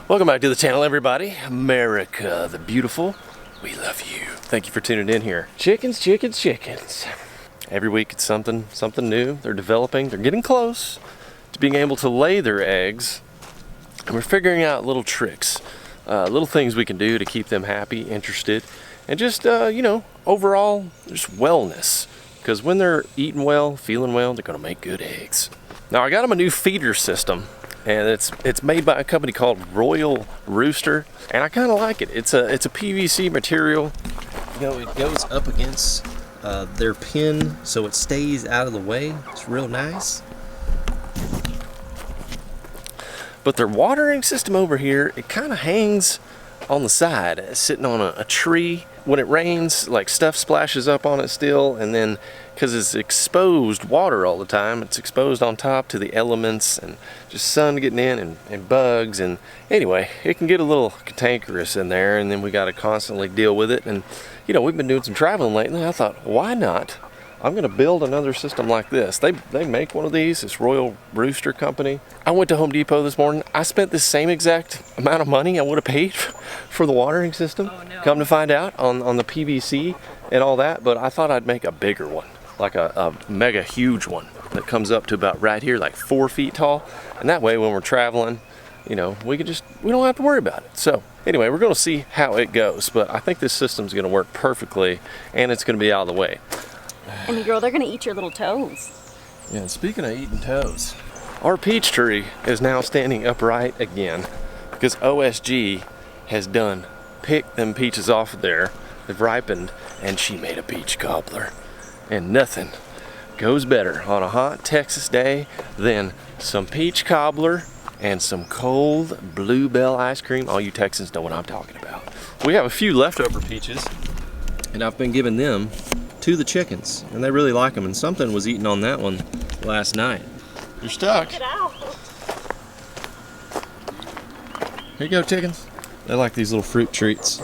Welcome back to the channel, everybody. America the beautiful, we love you. Thank you for tuning in here. Chickens, chickens, chickens. Every week it's something new. They're developing, they're getting close to being able to lay their eggs. And we're figuring out little tricks, little things we can do to keep them happy, interested, and just, overall, just wellness. Because when they're eating well, feeling well, they're gonna make good eggs. Now I got them a new feeder system. And it's made by a company called Royal Rooster, and I kind of like it. It's a PVC material. You know, it goes up against their pin so it stays out of the way. It's real nice. But their watering system over here, it kind of hangs on the side, sitting on a tree. When it rains, like stuff splashes up on it still, and then because it's exposed water all the time, it's exposed on top to the elements and just sun getting in and bugs, and anyway, it can get a little cantankerous in there, and then we got to constantly deal with it. And we've been doing some traveling lately. I thought, why not? I'm gonna build another system like this. They make one of these, this Royal Rooster company. I went to Home Depot this morning. I spent the same exact amount of money I would have paid for the watering system. Oh, no. Come to find out on the PVC and all that, but I thought I'd make a bigger one, like a mega huge one that comes up to about right here, like 4 feet tall. And that way when we're traveling, we don't have to worry about it. So anyway, we're gonna see how it goes, but I think this system's gonna work perfectly and it's gonna be out of the way. Emery girl, they're gonna eat your little toes. Yeah, and speaking of eating toes, our peach tree is now standing upright again because OSG has picked them peaches off of there. They've ripened, and she made a peach cobbler. And nothing goes better on a hot Texas day than some peach cobbler and some cold Bluebell ice cream. All you Texans know what I'm talking about. We have a few leftover peaches, and I've been giving them to the chickens, and they really like them, and something was eating on that one last night. You're stuck. Get out. Here you go, chickens. They like these little fruit treats.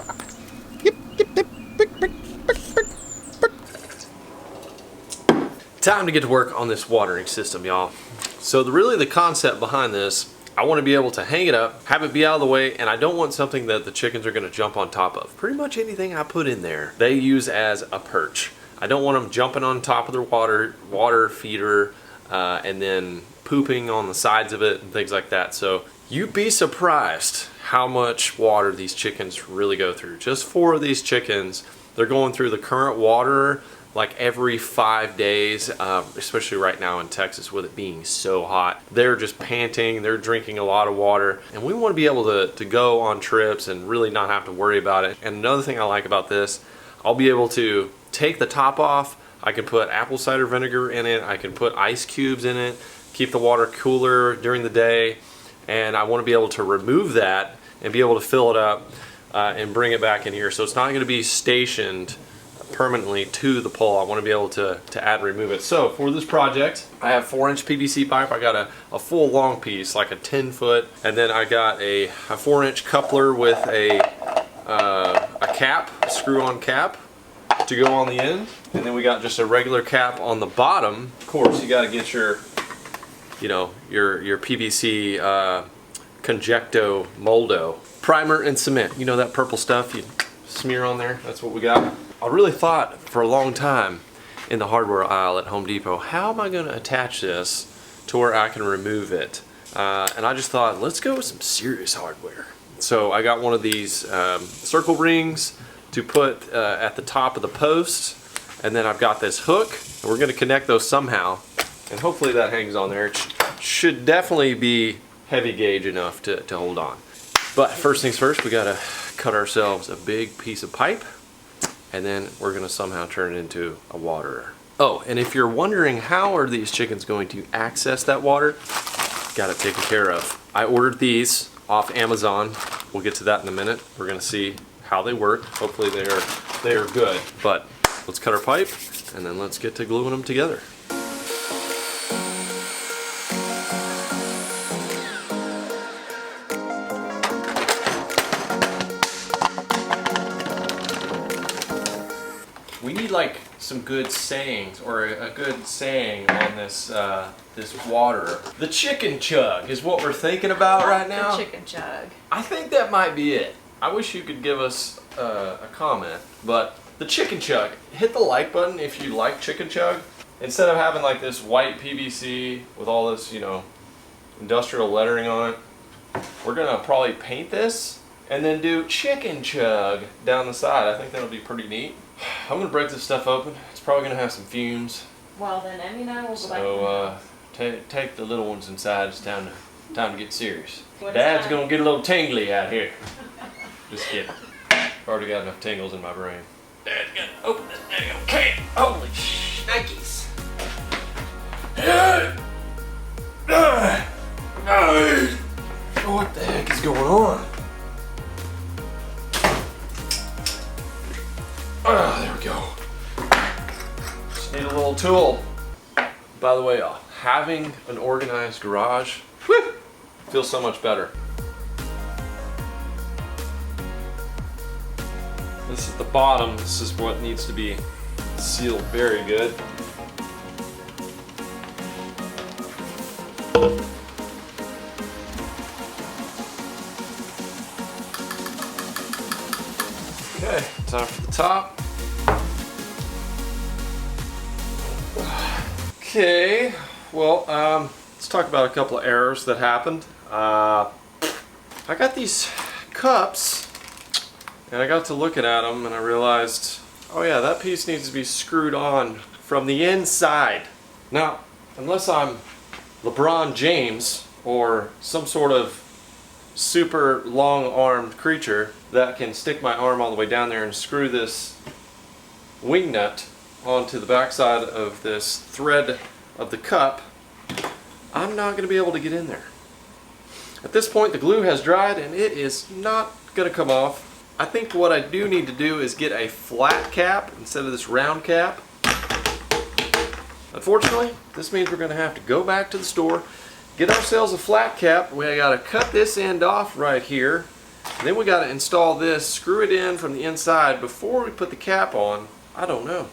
Time to get to work on this watering system, y'all. So really the concept behind this, I want to be able to hang it up, have it be out of the way, and I don't want something that the chickens are going to jump on top of. Pretty much anything I put in there, they use as a perch. I don't want them jumping on top of their water feeder and then pooping on the sides of it and things like that. So you'd be surprised how much water these chickens really go through. Just 4 of these chickens, they're going through the current water like every 5 days, especially right now in Texas with it being so hot. They're just panting, they're drinking a lot of water, and we want to be able to go on trips and really not have to worry about it. And another thing I like about this, I'll be able to take the top off. I can put apple cider vinegar in it, I can put ice cubes in it, keep the water cooler during the day, and I want to be able to remove that and be able to fill it up and bring it back in here. So it's not going to be stationed permanently to the pole. I want to be able to add and remove it. So for this project, I have 4-inch PVC pipe. I got a full long piece, like a 10-foot, and then I got a 4-inch coupler with a cap, a screw-on cap to go on the end, and then we got just a regular cap on the bottom. Of course, you got to get your PVC Conjecto Moldo primer and cement. You know that purple stuff you smear on there? That's what we got. I really thought for a long time in the hardware aisle at Home Depot, how am I going to attach this to where I can remove it? And I just thought, let's go with some serious hardware. So I got one of these circle rings to put at the top of the post, and then I've got this hook, and we're going to connect those somehow, and hopefully that hangs on there. It should definitely be heavy gauge enough to hold on. But first things first, we got to cut ourselves a big piece of pipe, and then we're going to somehow turn it into a waterer. Oh, and if you're wondering how are these chickens going to access that water, got it taken care of. I ordered these off Amazon. We'll get to that in a minute. We're going to see how they work. Hopefully they are good. But let's cut our pipe, and then let's get to gluing them together. We need like some good sayings, or a good saying on this this water. The chicken chug is what we're thinking about right now. The chicken chug. I think that might be it. I wish you could give us a comment, but the chicken chug. Hit the like button if you like chicken chug. Instead of having like this white PVC with all this, you know, industrial lettering on it, we're gonna probably paint this and then do chicken chug down the side. I think that'll be pretty neat. I'm gonna break this stuff open. It's probably gonna have some fumes. Well, then Emmy and I will go back. So take the little ones inside. It's time to get serious. What Dad's is gonna get a little tingly out here. Just kidding. I've already got enough tingles in my brain. Dad's gonna open this dang can. Holy shnikes. What the heck is going on? There we go. Just need a little tool. By the way, having an organized garage, whew, feels so much better. This is the bottom. This is what needs to be sealed very good. Okay, time for the top. Okay, well, let's talk about a couple of errors that happened. I got these cups, and I got to looking at them, and I realized, oh yeah, that piece needs to be screwed on from the inside. Now, unless I'm LeBron James or some sort of super long-armed creature that can stick my arm all the way down there and screw this wing nut onto the backside of this thread of the cup, I'm not going to be able to get in there. At this point, the glue has dried and it is not going to come off. I think what I do need to do is get a flat cap instead of this round cap. Unfortunately, this means we're going to have to go back to the store, get ourselves a flat cap. We got to cut this end off right here. And then we got to install this, screw it in from the inside before we put the cap on. I don't know.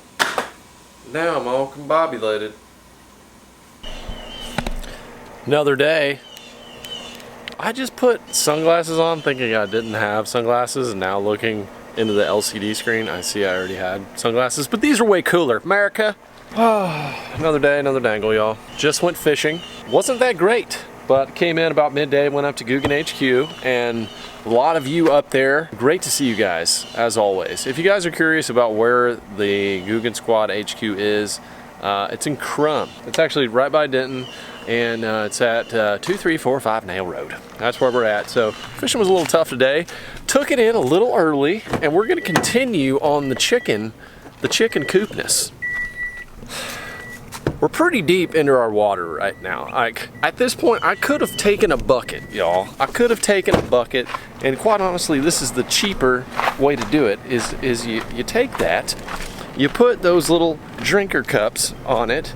Now I'm all combobulated. Another day. I just put sunglasses on thinking I didn't have sunglasses, and now looking into the LCD screen I see I already had sunglasses, but these are way cooler. America. Another day, another dangle, y'all. Just went fishing. Wasn't that great, but came in about midday, went up to Guggen HQ, and a lot of you up there. Great to see you guys, as always. If you guys are curious about where the Guggen Squad HQ is, it's in Crum. It's actually right by Denton, and it's at 2345 Nail Road. That's where we're at. So fishing was a little tough today. Took it in a little early, and we're gonna continue on the chicken coopness. We're pretty deep into our water right now. Like, at this point, I could have taken a bucket, y'all. I could have taken a bucket, and quite honestly, this is the cheaper way to do it, is you take that, you put those little drinker cups on it,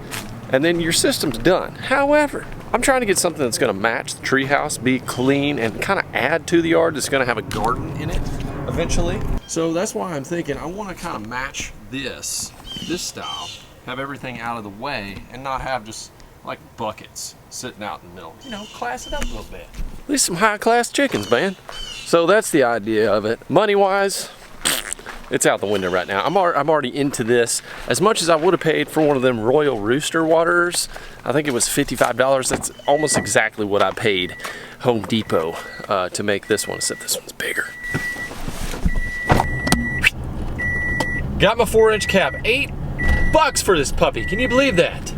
and then your system's done. However, I'm trying to get something that's gonna match the treehouse, be clean, and kind of add to the yard that's gonna have a garden in it eventually. So that's why I'm thinking I wanna kind of match this style, have everything out of the way, and not have just like buckets sitting out in the middle. You know, class it up a little bit. At least some high class chickens, man. So that's the idea of it. Money wise, it's out the window right now. I'm already into this. As much as I would have paid for one of them Royal Rooster waters, I think it was $55. That's almost exactly what I paid Home Depot to make this one, except this one's bigger. Got my 4-inch cap, $8 for this puppy. Can you believe that?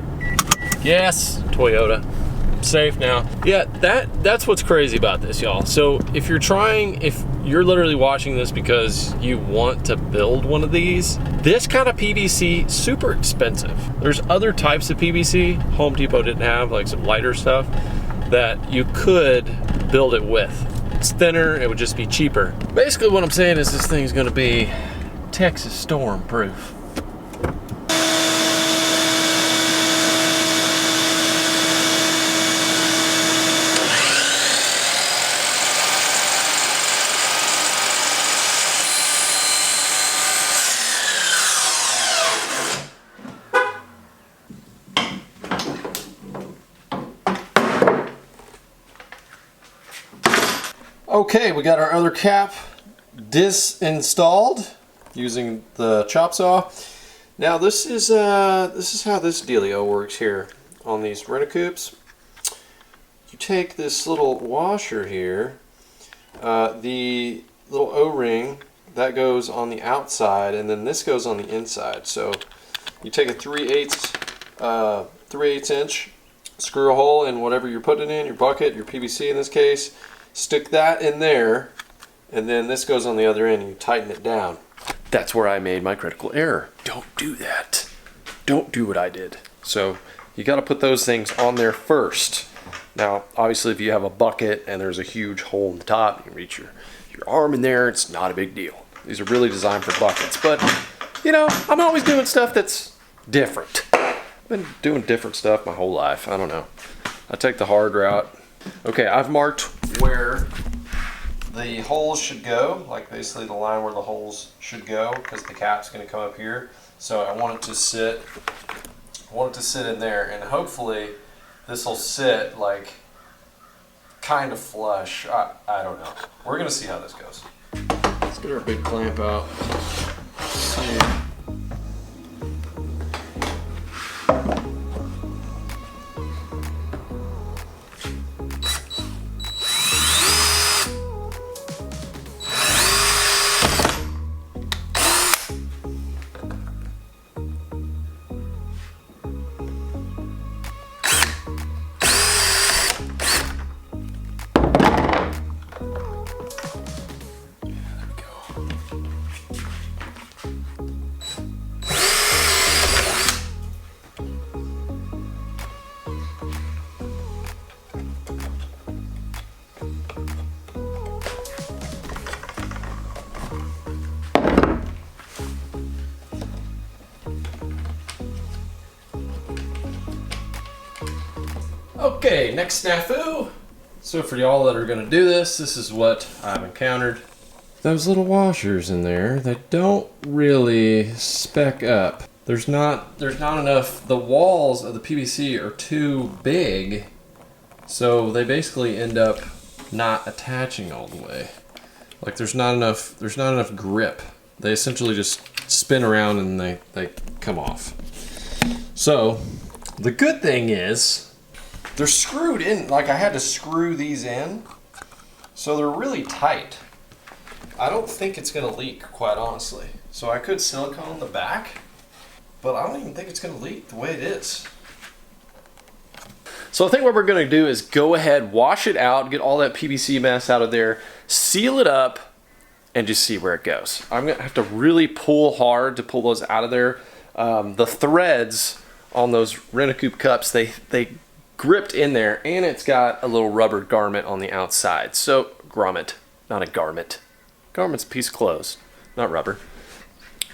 Yes, Toyota. I'm safe now. Yeah, that's what's crazy about this, y'all. So if you're literally watching this because you want to build one of these, this kind of PVC, super expensive. There's other types of PVC Home Depot didn't have, like some lighter stuff that you could build it with. It's thinner, it would just be cheaper. Basically what I'm saying is this thing's gonna be Texas storm proof. Okay, we got our other cap disinstalled using the chop saw. Now this is how this dealio works here on these Rent-A-Coops. You take this little washer here, the little O-ring that goes on the outside, and then this goes on the inside. So you take a 3/8 inch, screw a hole in whatever you're putting in, your bucket, your PVC in this case, stick that in there, and then this goes on the other end and you tighten it down. That's where I made my critical error. Don't do that. Don't do what I did. So you got to put those things on there first. Now, obviously, if you have a bucket and there's a huge hole in the top, you can reach your arm in there, it's not a big deal. These are really designed for buckets. But, you know, I'm always doing stuff that's different. I've been doing different stuff my whole life. I don't know. I take the hard route. Okay, I've marked where the holes should go, like basically the line where the holes should go, because the cap's going to come up here. So I want it to sit in there, and hopefully this will sit like kind of flush. I don't know. We're going to see how this goes. Let's get our big clamp out. See. Okay, next snafu. So for y'all that are gonna do this is what I've encountered. Those little washers in there, they don't really spec up. There's not enough, the walls of the PVC are too big, so they basically end up not attaching all the way. Like there's not enough grip. They essentially just spin around and they come off. So the good thing is they're screwed in, like I had to screw these in, so they're really tight. I don't think it's gonna leak, quite honestly. So I could silicone the back, but I don't even think it's gonna leak the way it is. So I think what we're gonna do is go ahead, wash it out, get all that PVC mess out of there, seal it up, and just see where it goes. I'm gonna have to really pull hard to pull those out of there. The threads on those Rent-A-Coop cups, they gripped in there, and it's got a little rubber garment on the outside. So, grommet, not a garment. Garment's a piece of clothes, not rubber.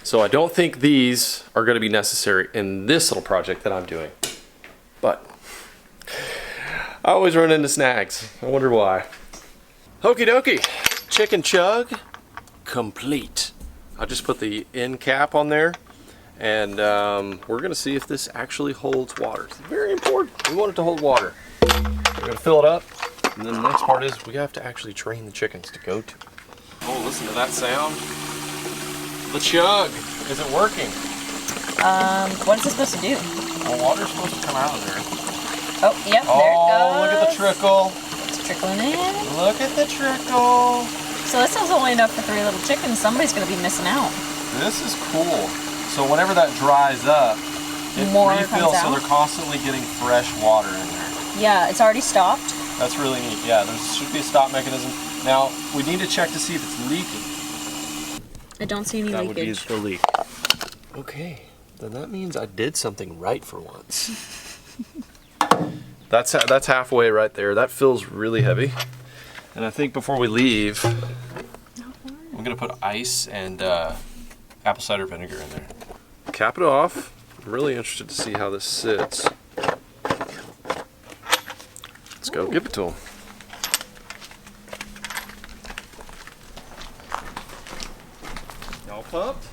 So I don't think these are going to be necessary in this little project that I'm doing. But I always run into snags. I wonder why. Okie dokie, chicken chug complete. I just put the end cap on there. And we're gonna see if this actually holds water. It's very important. We want it to hold water. We're gonna fill it up, and then the next part is we have to actually train the chickens to go to. Oh, listen to that sound. The chug. Is it working? What is it supposed to do? Well, water's supposed to come out of there. Oh, yep, there it goes. Oh, look at the trickle. It's trickling in. Look at the trickle. So this is only enough for 3 little chickens. Somebody's gonna be missing out. This is cool. So whenever that dries up, it refills, so they're constantly getting fresh water in there. Yeah, it's already stopped. That's really neat. Yeah, there should be a stop mechanism. Now, we need to check to see if it's leaking. I don't see any That leakage. would be the leak. Okay, then that means I did something right for once. That's halfway right there. That feels really heavy. And I think before we leave, I'm gonna put ice and apple cider vinegar in there. Cap it off. I'm really interested to see how this sits. Let's go give it to him. Y'all pumped?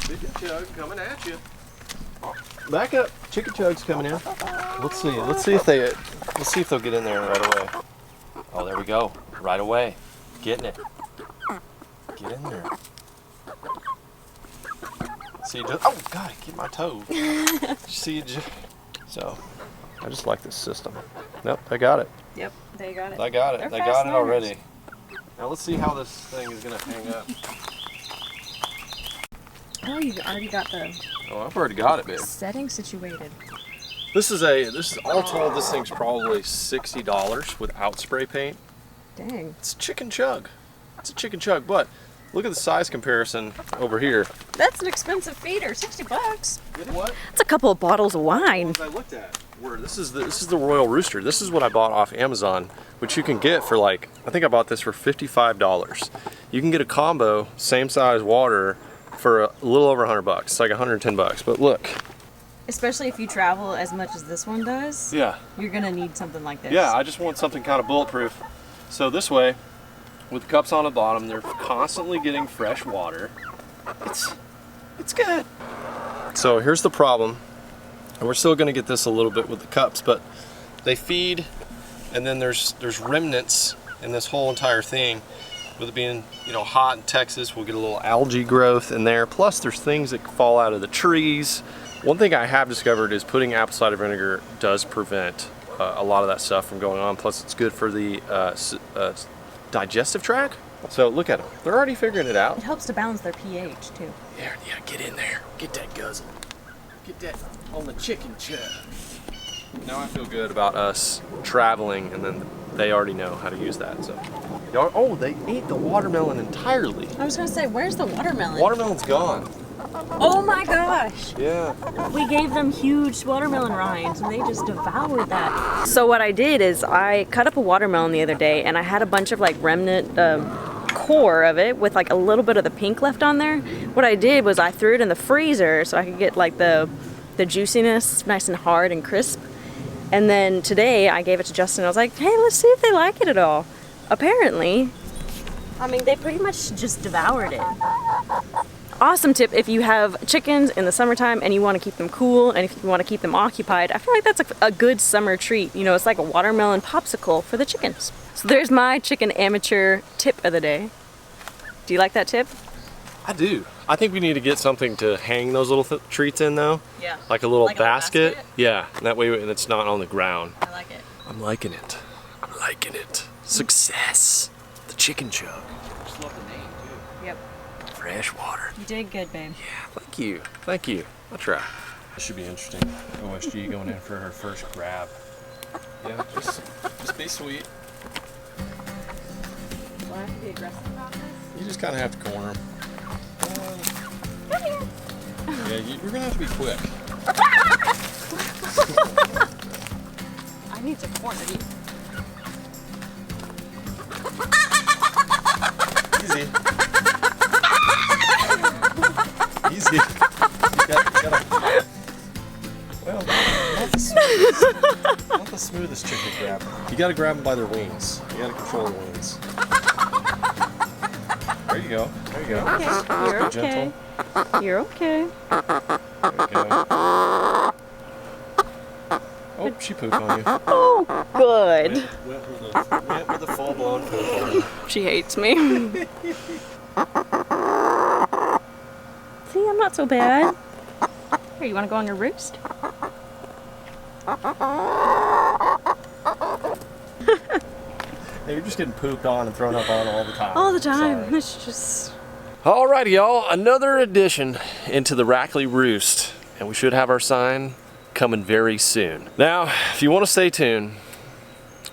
Chicken Chug coming at you. Back up. Chicken Chug's coming in. Let's see. Let's see if they'll get in there right away. Oh, there we go. Right away. Getting it. Get in there. See, oh God, get my toe. See, so I just like this system. Nope, I got it. Yep, they got it. I got it. They're They fast got it learners. already. Now let's see how this thing is gonna hang up. Oh, you already got the Oh, I've already got it, babe. setting situated. This is all told, this thing's probably $60 without spray paint. Dang. It's a chicken chug. It's a chicken chug, but look at the size comparison over here. That's an expensive feeder, 60 bucks. You know what? That's a couple of bottles of wine. I looked at this is the Royal Rooster. This is what I bought off Amazon, which you can get for like, I think I bought this for $55. You can get a combo, same size water, for a little over 100 bucks. It's like 110 bucks. But look. Especially if you travel as much as this one does. Yeah. You're gonna need something like this. Yeah, I just want something kind of bulletproof. So this way, with the cups on the bottom, they're constantly getting fresh water. It's good. So here's the problem. And we're still gonna get this a little bit with the cups, but they feed, and then there's remnants in this whole entire thing. With it being, you know, hot in Texas, we'll get a little algae growth in there. Plus there's things that fall out of the trees. One thing I have discovered is putting apple cider vinegar does prevent a lot of that stuff from going on. Plus it's good for the digestive tract. So look at them, they're already figuring it out. It helps to balance their pH too. Yeah, get in there, get that guzzle. Get that on the chicken chug. Now I feel good about us traveling, and then they already know how to use that. So, oh, they ate the watermelon entirely. I was gonna say, where's the watermelon? Watermelon's gone. Oh my gosh! Yeah. We gave them huge watermelon rinds and they just devoured that. So what I did is I cut up a watermelon the other day and I had a bunch of like remnant core of it with like a little bit of the pink left on there. What I did was I threw it in the freezer so I could get like the juiciness nice and hard and crisp. And then today I gave it to Justin. I was like, hey, let's see if they like it at all. Apparently, I mean, they pretty much just devoured it. Awesome tip if you have chickens in the summertime and you want to keep them cool and if you want to keep them occupied. I feel like that's a good summer treat. You know, it's like a watermelon popsicle for the chickens. So there's my chicken amateur tip of the day. Do you like that tip? I do. I think we need to get something to hang those little treats in though. Yeah. Like a little Like a basket. basket? Yeah, and that way it's not on the ground. I like it. I'm liking it. I'm liking it. Success. The chicken chug. Just love the name too. Yep. Fresh water. You did good, babe. Yeah, thank you. Thank you. I'll try. This should be interesting. OSG going in for her first grab. Yeah, just be sweet. Do I have to be aggressive about this? You just kind of have to corner them. Come here. Yeah, you're gonna have to be quick. I need to corner you. Easy. Easy. You gotta, well, not the smoothest chicken grab. You gotta grab them by their wings. You gotta control the wings. There you go. There you go. Okay. You're okay. Gentle. You're okay. There you go. Oh, she pooped on you. Oh, good. Went with a full-blown poop on you. She hates me. See, I'm not so bad. Here, you want to go on your roost? Hey, you're just getting pooped on and thrown up on all the time. All the time. Sorry. It's just... Alrighty, y'all. Another addition into the Rackley Roost. And we should have our sign coming very soon. Now, if you want to stay tuned,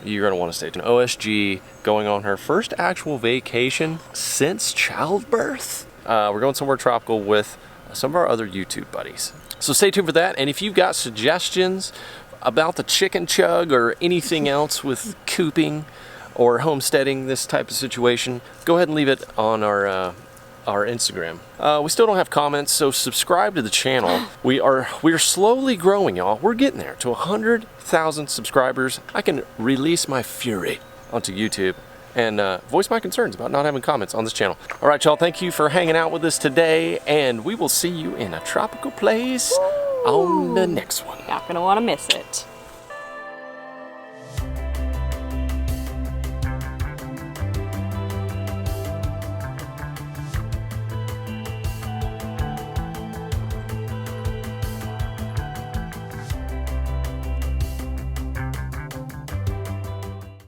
you're going to want to stay tuned. OSG going on her first actual vacation since childbirth. We're going somewhere tropical with some of our other YouTube buddies. So stay tuned for that. And if you've got suggestions about the chicken chug or anything else with cooping or homesteading, this type of situation, go ahead and leave it on our Instagram. We still don't have comments, so subscribe to the channel. We are slowly growing, y'all. We're getting there to 100,000 subscribers. I can release my fury onto YouTube and voice my concerns about not having comments on this channel. All right, y'all, thank you for hanging out with us today, and we will see you in a tropical place on the next one. Not gonna want to miss it.